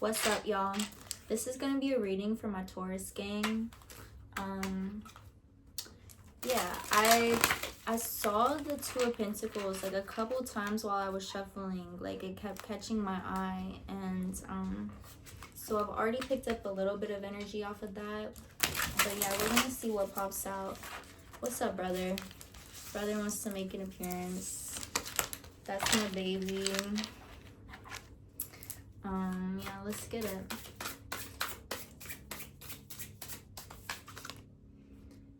What's up, y'all? This is gonna be a reading for my Taurus gang. Yeah, I saw the Two of Pentacles like a couple times while I was shuffling. Like, it kept catching my eye, and so I've already picked up a little bit of energy off of that. But yeah, we're gonna see what pops out. What's up, brother? Brother wants to make an appearance. That's my baby. Yeah, let's get it.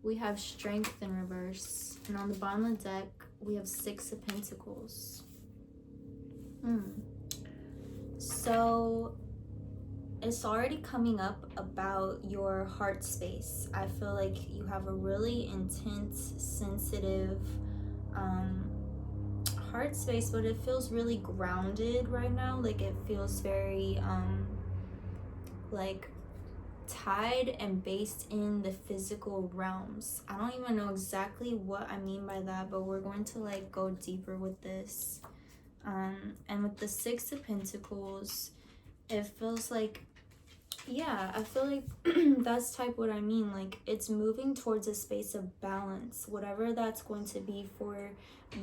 We have Strength in reverse. And on the bottom of the deck, we have Six of Pentacles. So, it's already coming up about your heart space. I feel like you have a really intense, sensitive heart space, but it feels really grounded right now. Like, it feels very like tied and based in the physical realms. I don't even know exactly what I mean by that, but we're going to like go deeper with this. And with the Six of Pentacles, it feels like, yeah, I feel like that's type what I mean. Like, it's moving towards a space of balance, whatever that's going to be for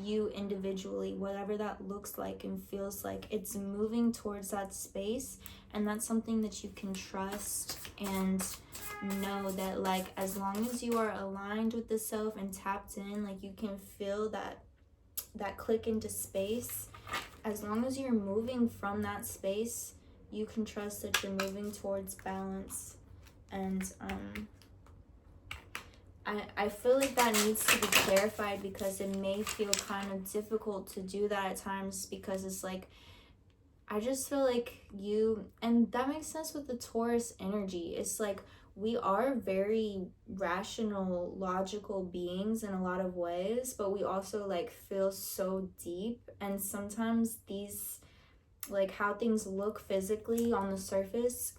you individually, whatever that looks like and feels like. It's moving towards that space, and that's something that you can trust and know that, like, as long as you are aligned with the self and tapped in, like, you can feel that click into space. As long as you're moving from that space, you can trust that you're moving towards balance. And I feel like that needs to be clarified, because it may feel kind of difficult to do that at times, because it's like, I just feel like you, and that makes sense with the Taurus energy. It's like, we are very rational, logical beings in a lot of ways, but we also like feel so deep, and sometimes these, like, how things look physically on the surface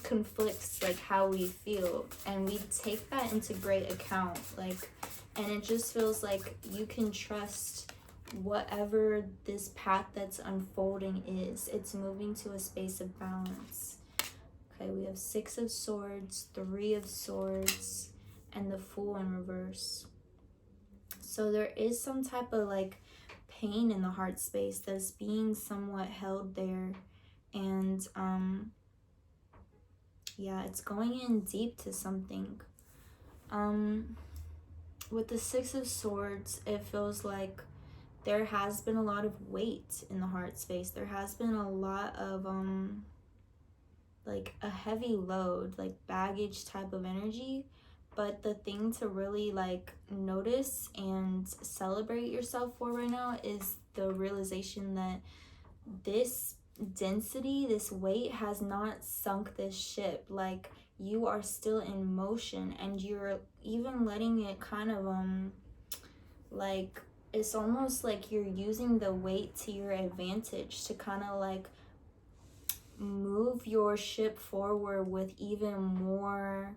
conflicts like how we feel, and we take that into great account. Like, and it just feels like you can trust whatever this path that's unfolding is. It's moving to a space of balance. Okay, we have Six of Swords, Three of Swords, and the Fool in reverse. So there is some type of like pain in the heart space that's being somewhat held there, and yeah, it's going in deep to something. With the Six of Swords, it feels like there has been a lot of weight in the heart space. There has been a lot of like a heavy load, like baggage type of energy. But the thing to really like notice and celebrate yourself for right now is the realization that this density, this weight has not sunk this ship. Like, you are still in motion, and you're even letting it kind of like, it's almost like you're using the weight to your advantage to kind of like move your ship forward with even more.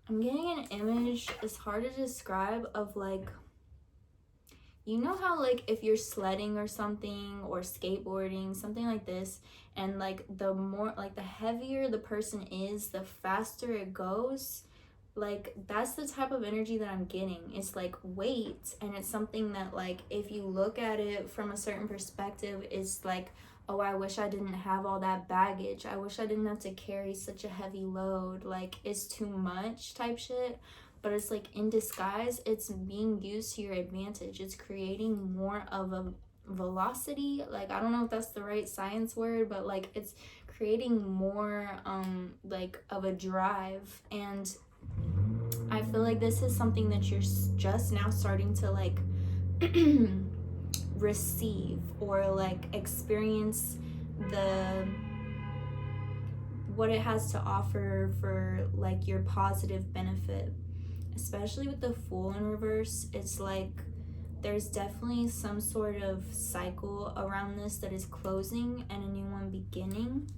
I'm getting an image, it's hard to describe, of like, you know how like if you're sledding or something, or skateboarding, something like this, and like the more, like the heavier the person is, the faster it goes. Like, that's the type of energy that I'm getting. It's like weight, and it's something that, like, if you look at it from a certain perspective, it's like, oh, I wish I didn't have all that baggage. I wish I didn't have to carry such a heavy load. Like, it's too much type shit. But it's like, in disguise, it's being used to your advantage. It's creating more of a velocity. Like, I don't know if that's the right science word, but like, it's creating more like of a drive. And I feel like this is something that you're just now starting to like receive, or like experience what it has to offer for like your positive benefit. Especially with the Fool in reverse, it's like there's definitely some sort of cycle around this that is closing and a new one beginning.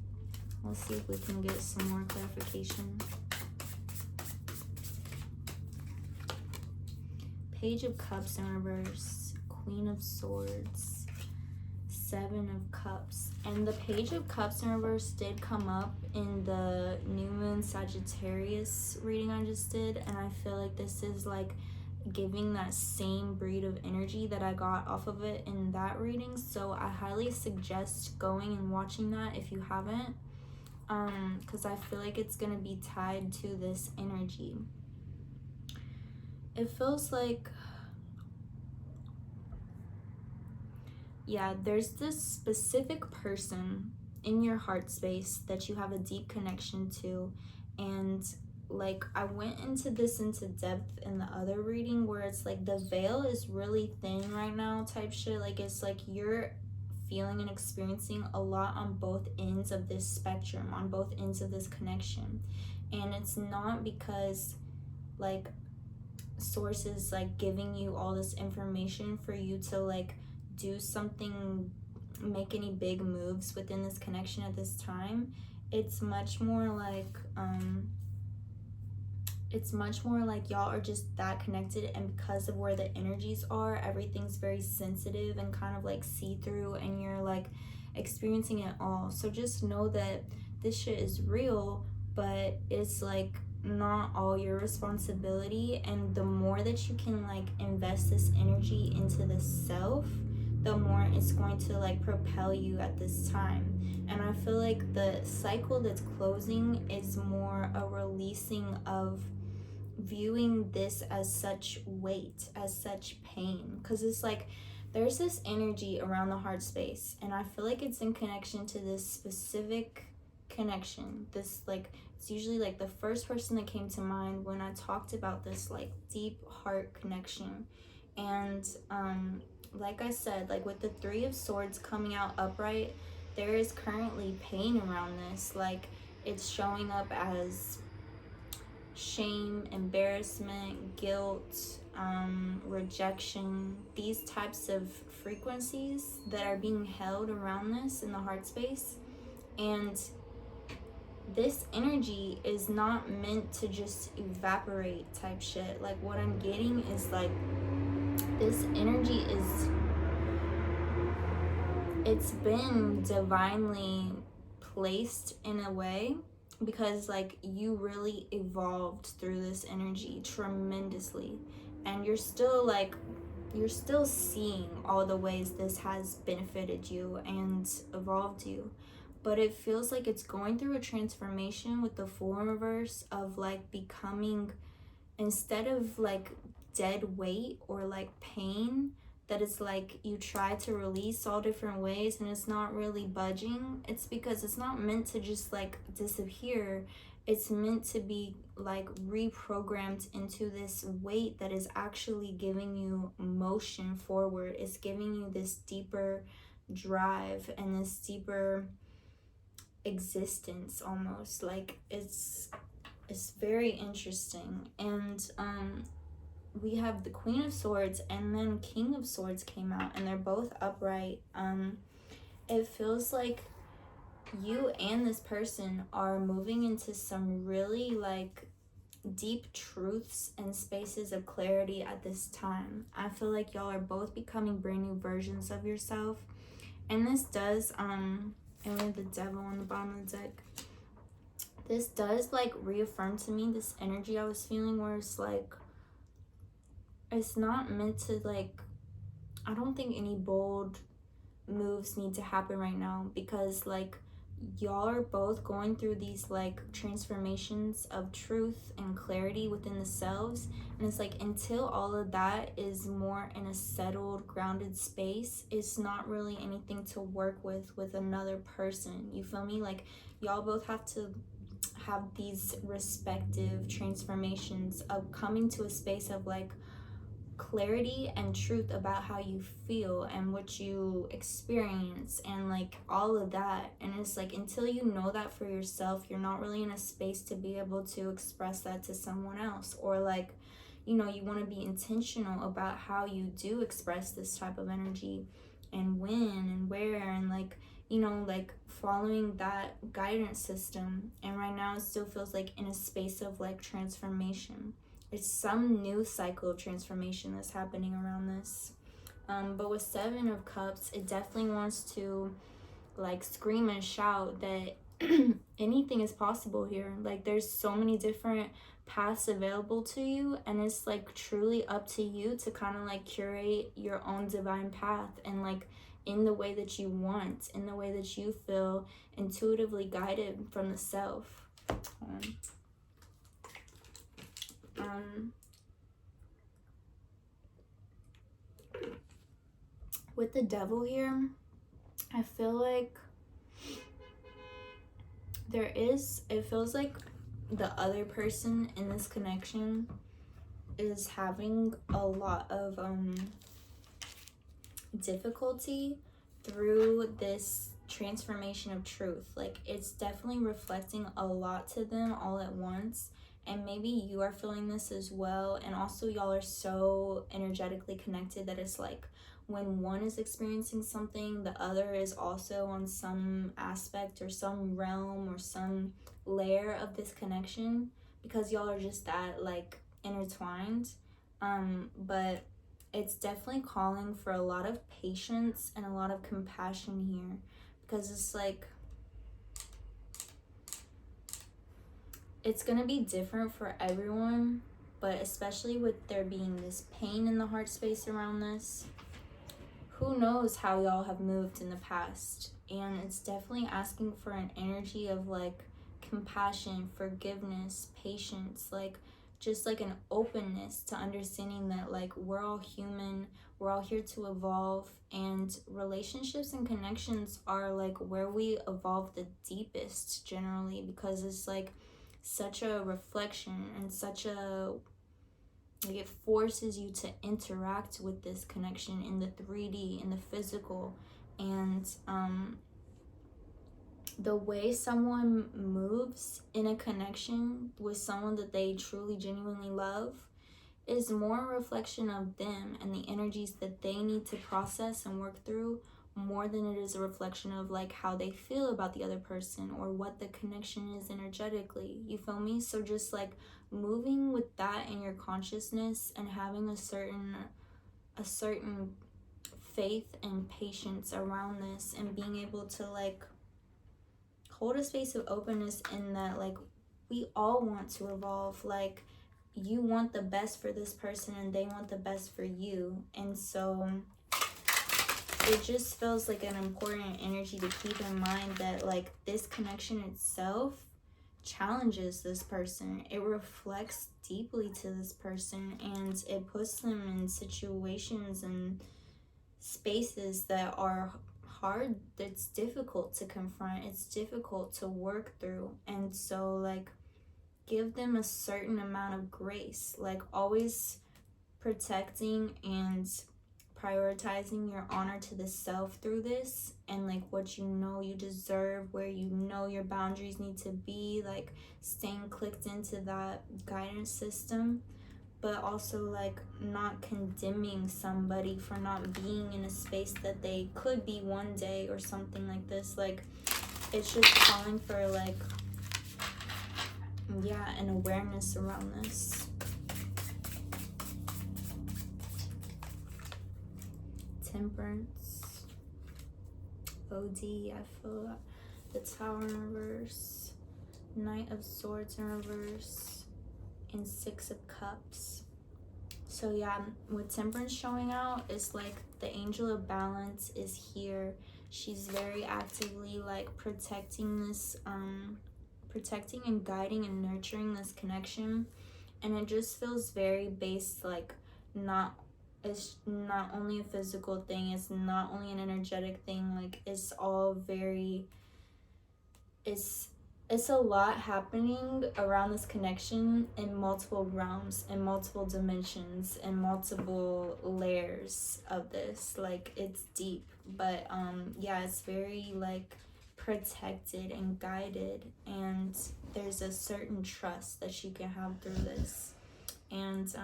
Let's see if we can get some more clarification. Page of Cups in reverse, Queen of Swords, Seven of Cups, and the Page of Cups in reverse did come up in the New Moon Sagittarius reading I just did, and I feel like this is like giving that same breed of energy that I got off of it in that reading. So I highly suggest going and watching that if you haven't, because I feel like it's gonna be tied to this energy. It feels like, yeah, there's this specific person in your heart space that you have a deep connection to, and like I went into this into depth in the other reading where it's like the veil is really thin right now type shit. Like it's like you're feeling and experiencing a lot on both ends of this spectrum, on both ends of this connection, and it's not because like sources like giving you all this information for you to like do something, make any big moves within this connection at this time. It's much more like y'all are just that connected, and because of where the energies are, everything's very sensitive and kind of like see-through, and you're like experiencing it all. So just know that this shit is real, but it's like not all your responsibility, and the more that you can like invest this energy into the self, the more it's going to like propel you at this time. And I feel like the cycle that's closing is more a releasing of viewing this as such weight, as such pain, because it's like there's this energy around the heart space, and I feel like it's in connection to this specific connection. This like, it's usually like the first person that came to mind when I talked about this like deep heart connection. And like I said, like with the Three of Swords coming out upright, there is currently pain around this. Like it's showing up as shame, embarrassment, guilt, rejection, these types of frequencies that are being held around this in the heart space. And this energy is not meant to just evaporate type shit. Like what I'm getting is like this energy is, it's been divinely placed in a way, because like you really evolved through this energy tremendously, and you're still seeing all the ways this has benefited you and evolved you. But it feels like it's going through a transformation with the Fool in reverse of like becoming, instead of like dead weight or like pain that it's like you try to release all different ways and it's not really budging. It's because it's not meant to just like disappear. It's meant to be like reprogrammed into this weight that is actually giving you motion forward. It's giving you this deeper drive and this deeper existence almost. Like it's very interesting. And we have the Queen of Swords and then King of Swords came out, and they're both upright. It feels like you and this person are moving into some really like deep truths and spaces of clarity at this time. I feel like y'all are both becoming brand new versions of yourself. And this does and we have the Devil on the bottom of the deck. This does like reaffirm to me this energy I was feeling, where it's like it's not meant to like, I don't think any bold moves need to happen right now, because like y'all are both going through these like transformations of truth and clarity within the selves, and it's like until all of that is more in a settled, grounded space, it's not really anything to work with another person. You feel me? Like y'all both have to have these respective transformations of coming to a space of like clarity and truth about how you feel and what you experience and like all of that. And it's like until you know that for yourself, you're not really in a space to be able to express that to someone else, or like, you know, you want to be intentional about how you do express this type of energy and when and where, and like, you know, like following that guidance system. And right now it still feels like in a space of like transformation. It's some new cycle of transformation that's happening around this. But with Seven of Cups, it definitely wants to like scream and shout that anything is possible here. Like there's so many different paths available to you, and it's like truly up to you to kind of like curate your own divine path, and like in the way that you want, in the way that you feel intuitively guided from the self. With the Devil here, I feel like it feels like the other person in this connection is having a lot of difficulty through this transformation of truth. Like it's definitely reflecting a lot to them all at once, and maybe you are feeling this as well. And also y'all are so energetically connected that it's like when one is experiencing something, the other is also on some aspect or some realm or some layer of this connection, because y'all are just that like intertwined. But it's definitely calling for a lot of patience and a lot of compassion here, because it's like it's gonna be different for everyone, but especially with there being this pain in the heart space around this, who knows how y'all have moved in the past. And it's definitely asking for an energy of like compassion, forgiveness, patience, like just like an openness to understanding that like we're all human, we're all here to evolve, and relationships and connections are like where we evolve the deepest generally, because it's like such a reflection and such a like it forces you to interact with this connection in the 3D, in the physical. And the way someone moves in a connection with someone that they truly genuinely love is more a reflection of them and the energies that they need to process and work through, more than it is a reflection of like how they feel about the other person or what the connection is energetically. You feel me? So just like moving with that in your consciousness and having a certain faith and patience around this, and being able to like hold a space of openness in that like we all want to evolve. Like you want the best for this person and they want the best for you, and so it just feels like an important energy to keep in mind that like this connection itself challenges this person. It reflects deeply to this person, and it puts them in situations and spaces that are hard, that's difficult to confront, it's difficult to work through. And so like give them a certain amount of grace, like always protecting and prioritizing your honor to the self through this, and like what you know you deserve, where you know your boundaries need to be, like staying clicked into that guidance system, but also like not condemning somebody for not being in a space that they could be one day or something like this. Like it's just calling for like an awareness around this. Temperance, OD, I feel the Tower in reverse, Knight of Swords in reverse, and Six of Cups. So yeah, with Temperance showing out, it's like the Angel of Balance is here. She's very actively like protecting this, protecting and guiding and nurturing this connection. And it just feels very based, like it's not only a physical thing, it's not only an energetic thing, like it's all very, it's a lot happening around this connection in multiple realms, in multiple dimensions, in multiple layers of this. Like it's deep, but yeah, it's very like protected and guided, and there's a certain trust that you can have through this. And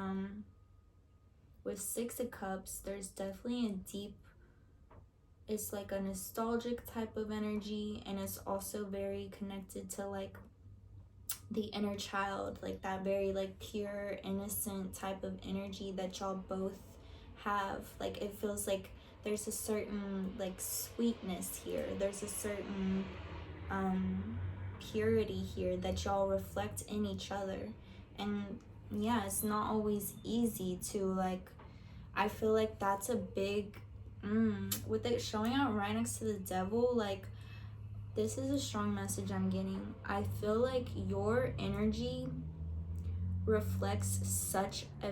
with Six of Cups, there's definitely a deep, it's like a nostalgic type of energy, and it's also very connected to like the inner child, like that very like pure innocent type of energy that y'all both have. Like, it feels like there's a certain like sweetness here, there's a certain purity here that y'all reflect in each other. And yeah, it's not always easy to like, I feel like that's a big with it showing out right next to the devil. Like, this is a strong message I'm getting. I feel like your energy reflects such a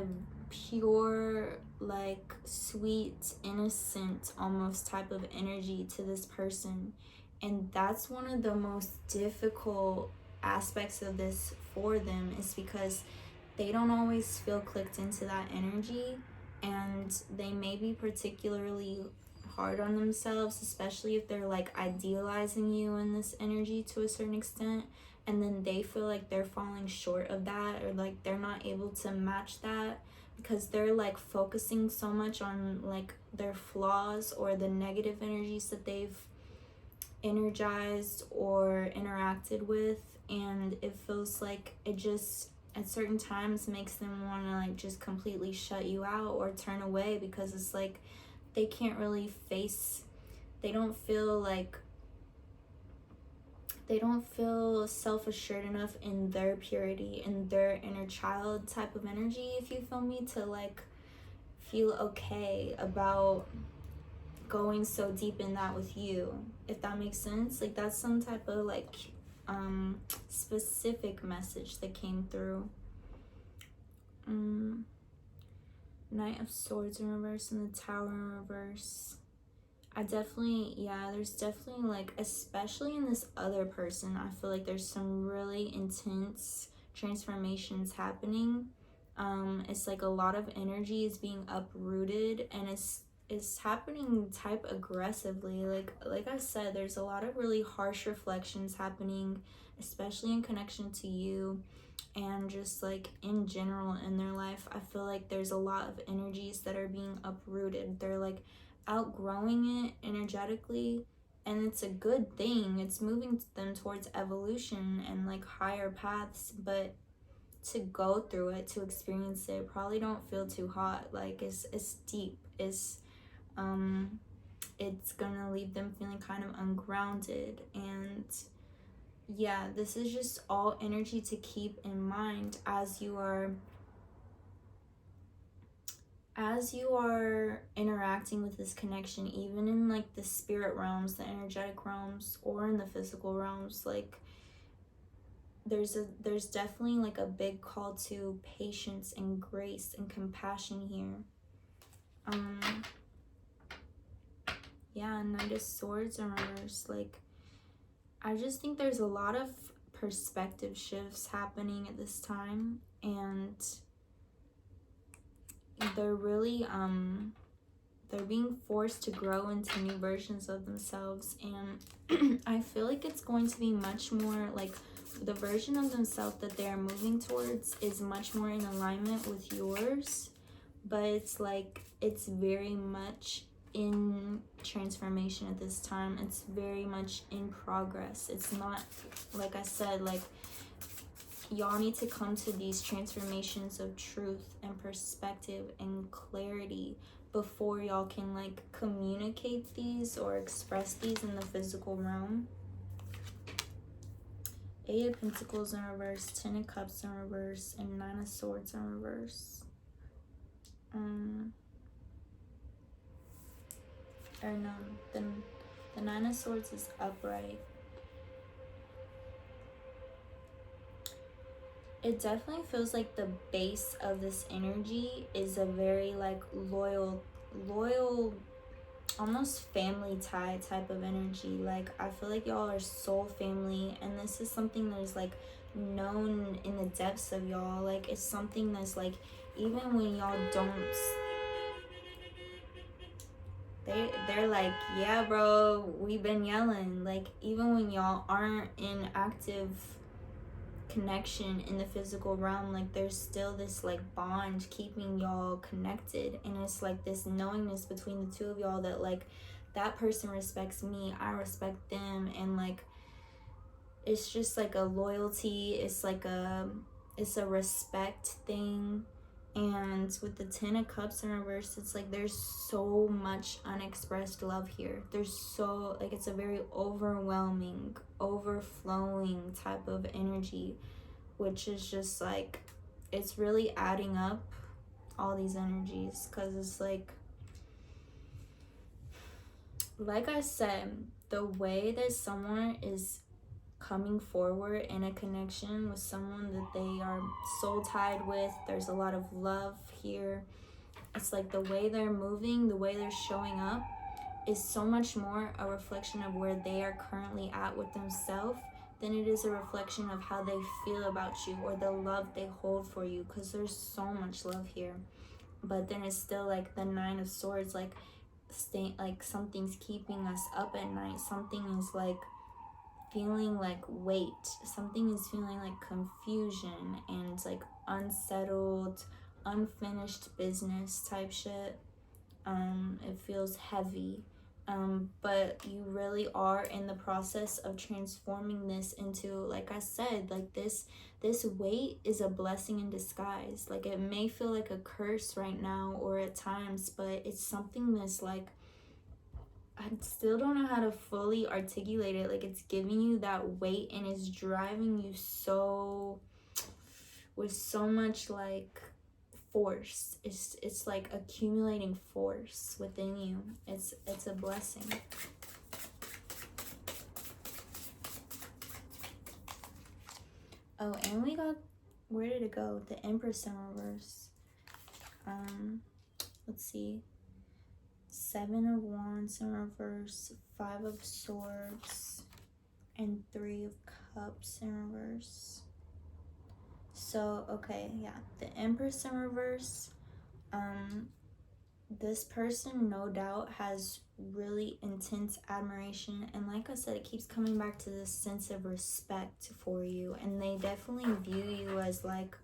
pure, like sweet, innocent almost type of energy to this person. And that's one of the most difficult aspects of this for them, is because they don't always feel clicked into that energy, and they may be particularly hard on themselves, especially if they're like idealizing you in this energy to a certain extent, and then they feel like they're falling short of that, or like they're not able to match that because they're like focusing so much on like their flaws or the negative energies that they've energized or interacted with. And it feels like it just at certain times makes them want to like just completely shut you out or turn away, because it's like they can't really face, they don't feel self-assured enough in their purity, in their inner child type of energy, if you feel me, to like feel okay about going so deep in that with you, if that makes sense. Like, that's some type of like specific message that came through. Knight of Swords in reverse and the Tower in reverse. There's definitely like, especially in this other person, I feel like there's some really intense transformations happening. It's like a lot of energy is being uprooted, and it's happening type aggressively. Like I said, there's a lot of really harsh reflections happening, especially in connection to you, and just like in general in their life. I feel like there's a lot of energies that are being uprooted. They're like outgrowing it energetically, and it's a good thing. It's moving them towards evolution and like higher paths, but to go through it, to experience it, probably don't feel too hot. Like, it's deep. It's gonna leave them feeling kind of ungrounded. And yeah, this is just all energy to keep in mind as you are interacting with this connection, even in like the spirit realms, the energetic realms, or in the physical realms. Like, there's definitely like a big call to patience and grace and compassion here. Knight of Swords in reverse. Like, I just think there's a lot of perspective shifts happening at this time, and they're really they're being forced to grow into new versions of themselves. And I feel like it's going to be much more like, the version of themselves that they're moving towards is much more in alignment with yours, but it's like it's very much in transformation at this time. It's very much in progress. It's not, like I said, like, y'all need to come to these transformations of truth and perspective and clarity before y'all can like communicate these or express these in the physical realm. Eight of Pentacles in reverse, Ten of Cups in reverse, and Nine of Swords in reverse. The Nine of Swords is upright. It definitely feels like the base of this energy is a very like loyal, almost family tie type of energy. Like, I feel like y'all are soul family, and this is something that is like known in the depths of y'all. Like, it's something that's like, even when y'all don't, they're like, yeah bro, we've been yelling. Like, even when y'all aren't in active connection in the physical realm, like, there's still this like bond keeping y'all connected, and it's like this knowingness between the two of y'all that like, that person respects me, I respect them, and like, it's just like a loyalty. It's a respect thing. And with the Ten of Cups in reverse, it's like there's so much unexpressed love here. There's so, like, it's a very overwhelming, overflowing type of energy, which is just like, it's really adding up all these energies, because it's like I said, the way that someone is coming forward in a connection with someone that they are soul tied with, there's a lot of love here. It's like the way they're moving, the way they're showing up is so much more a reflection of where they are currently at with themselves than it is a reflection of how they feel about you or the love they hold for you, because there's so much love here. But then it's still like the Nine of Swords, like like something's keeping us up at night. Something is like feeling like weight. Something is feeling like confusion and like unsettled, unfinished business type shit. It feels heavy. But you really are in the process of transforming this into, like I said, like this weight is a blessing in disguise. Like, it may feel like a curse right now or at times, but it's something that's like, I still don't know how to fully articulate it. Like, it's giving you that weight and it's driving you so, with so much like force. It's like accumulating force within you. It's a blessing. Oh, and we got, where did it go? The Empress in reverse. Let's see. Seven of Wands in reverse, Five of Swords, and Three of Cups in reverse. So, okay, yeah, the Empress in reverse, this person no doubt has really intense admiration, and like I said, it keeps coming back to this sense of respect for you, and they definitely view you as like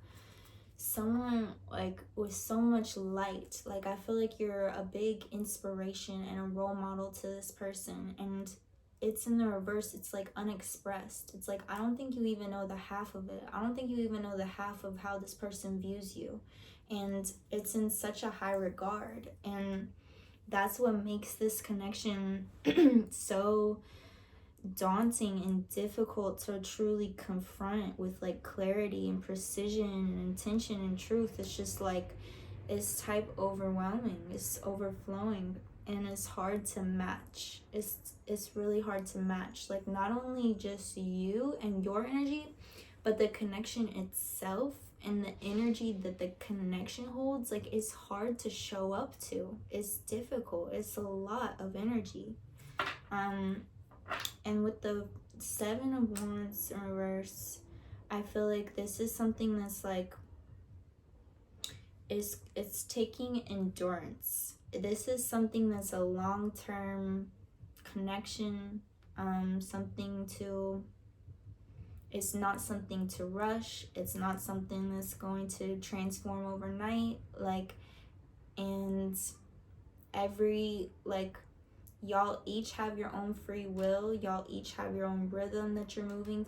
someone like with so much light. Like, I feel like you're a big inspiration and a role model to this person, and it's in the reverse. It's like unexpressed. It's like, I don't think you even know the half of it. I don't think you even know the half of how this person views you, and it's in such a high regard, and that's what makes this connection so daunting and difficult to truly confront with like clarity and precision and intention and truth. It's just like, it's type overwhelming, it's overflowing, and it's hard to match. It's really hard to match, like not only just you and your energy, but the connection itself and the energy that the connection holds. Like, it's hard to show up to. It's difficult. It's a lot of energy. And with the Seven of Wands in reverse, I feel like this is something that's like, it's taking endurance. This is something that's a long-term connection, something to, it's not something to rush. It's not something that's going to transform overnight. Like, and every, like, y'all each have your own free will. Y'all each have your own rhythm that you're moving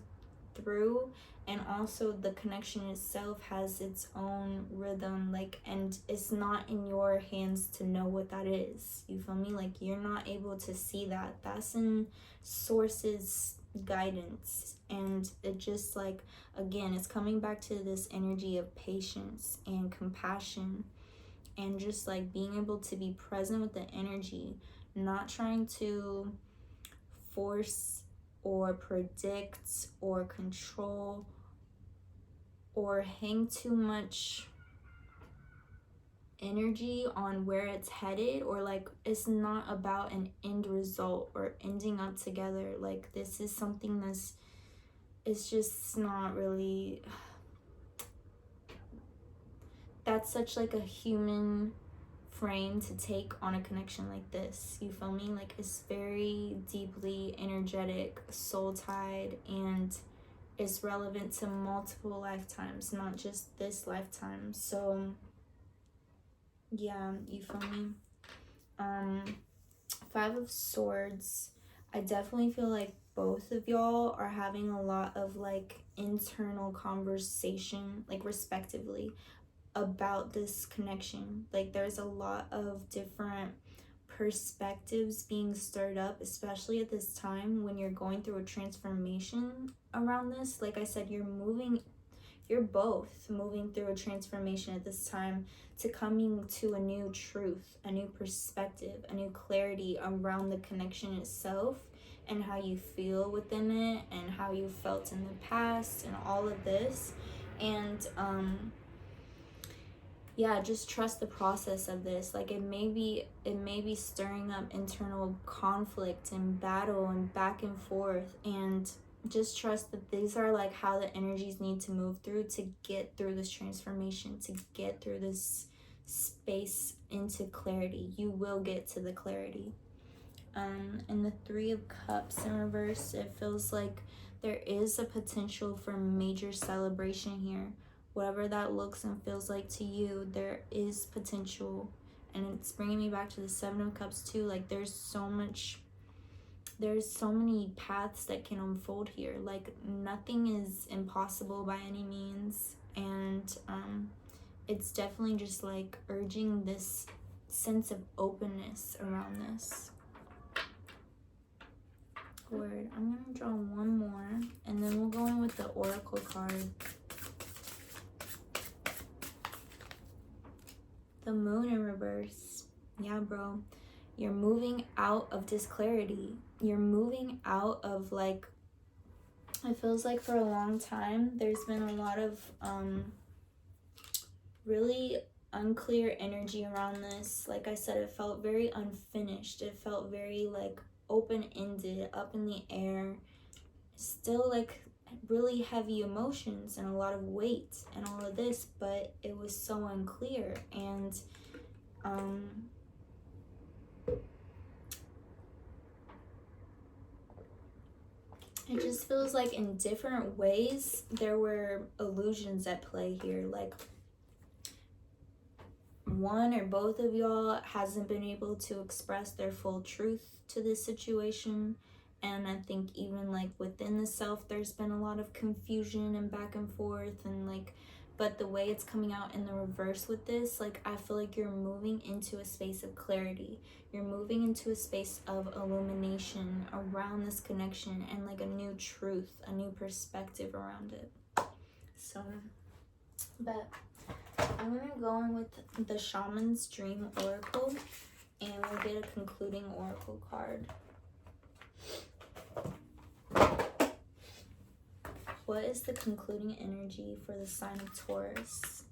through, and also the connection itself has its own rhythm. Like, and it's not in your hands to know what that is. You feel me? Like, you're not able to see that. That's in source's guidance. And it just like, again, it's coming back to this energy of patience and compassion, and just like being able to be present with the energy, not trying to force or predict or control or hang too much energy on where it's headed, or like, it's not about an end result or ending up together. Like, this is something that's, it's just not really, that's such like a human frame to take on a connection like this. You feel me? Like, it's very deeply energetic, soul tied, and it's relevant to multiple lifetimes, not just this lifetime. So yeah, you feel me? Five of Swords, I definitely feel like both of y'all are having a lot of like internal conversation, like respectively, about this connection. Like there's a lot of different perspectives being stirred up, especially at this time when you're going through a transformation around this. Like I said, you're both moving through a transformation at this time to coming to a new truth, a new perspective, a new clarity around the connection itself and how you feel within it and how you felt in the past and all of this. And yeah, just trust the process of this. Like it may be stirring up internal conflict and battle and back and forth, and just trust that these are like how the energies need to move through to get through this transformation, to get through this space into clarity. You will get to the clarity. And the Three of Cups in reverse, it feels like there is a potential for major celebration here. Whatever that looks and feels like to you, there is potential. And it's bringing me back to the Seven of Cups too. Like there's so many paths that can unfold here. Like nothing is impossible by any means. And it's definitely just like urging this sense of openness around this. Word. I'm gonna draw one more and then we'll go in with the Oracle card. The Moon in reverse. Yeah, bro. You're moving out of this clarity. You're moving out of, like, it feels like for a long time there's been a lot of really unclear energy around this. Like I said, it felt very unfinished. It felt very like open-ended, up in the air, still like really heavy emotions and a lot of weight and all of this, but it was so unclear. And it just feels like in different ways there were illusions at play here. Like one or both of y'all hasn't been able to express their full truth to this situation. And I think even like within the self, there's been a lot of confusion and back and forth, and like, but the way it's coming out in the reverse with this, like I feel like you're moving into a space of clarity. You're moving into a space of illumination around this connection and like a new truth, a new perspective around it. So, but I'm gonna go in with the Shaman's Dream Oracle and we'll get a concluding oracle card. What is the concluding energy for the sign of Taurus?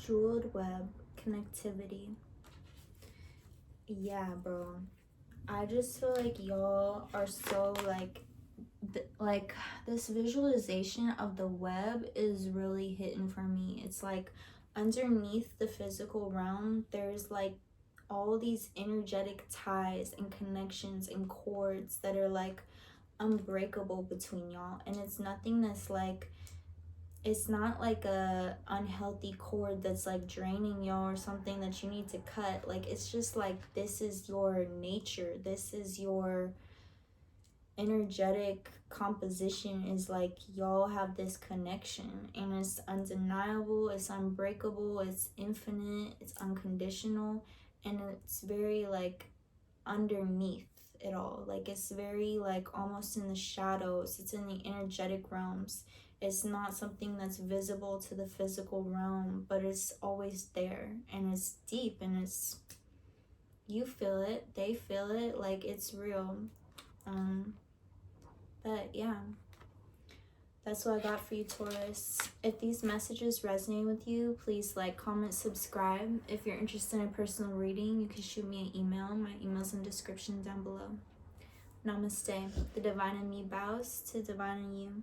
Jeweled web, connectivity. Yeah, bro. I just feel like y'all are so like this visualization of the web is really hitting for me. It's like underneath the physical realm, there's like all these energetic ties and connections and cords that are like unbreakable between y'all. And it's nothing that's like, it's not like a unhealthy cord that's like draining y'all or something that you need to cut. Like it's just like, this is your nature, this is your energetic composition, is like y'all have this connection and it's undeniable, it's unbreakable, it's infinite, it's unconditional, and it's very like underneath it all. Like it's very like almost in the shadows, it's in the energetic realms. It's not something that's visible to the physical realm, but it's always there and it's deep and it's, you feel it, they feel it, like it's real. But yeah, that's what I got for you, Taurus. If these messages resonate with you, please like, comment, subscribe. If you're interested in a personal reading, you can shoot me an email. My email's in the description down below. Namaste. The divine in me bows to divine in you.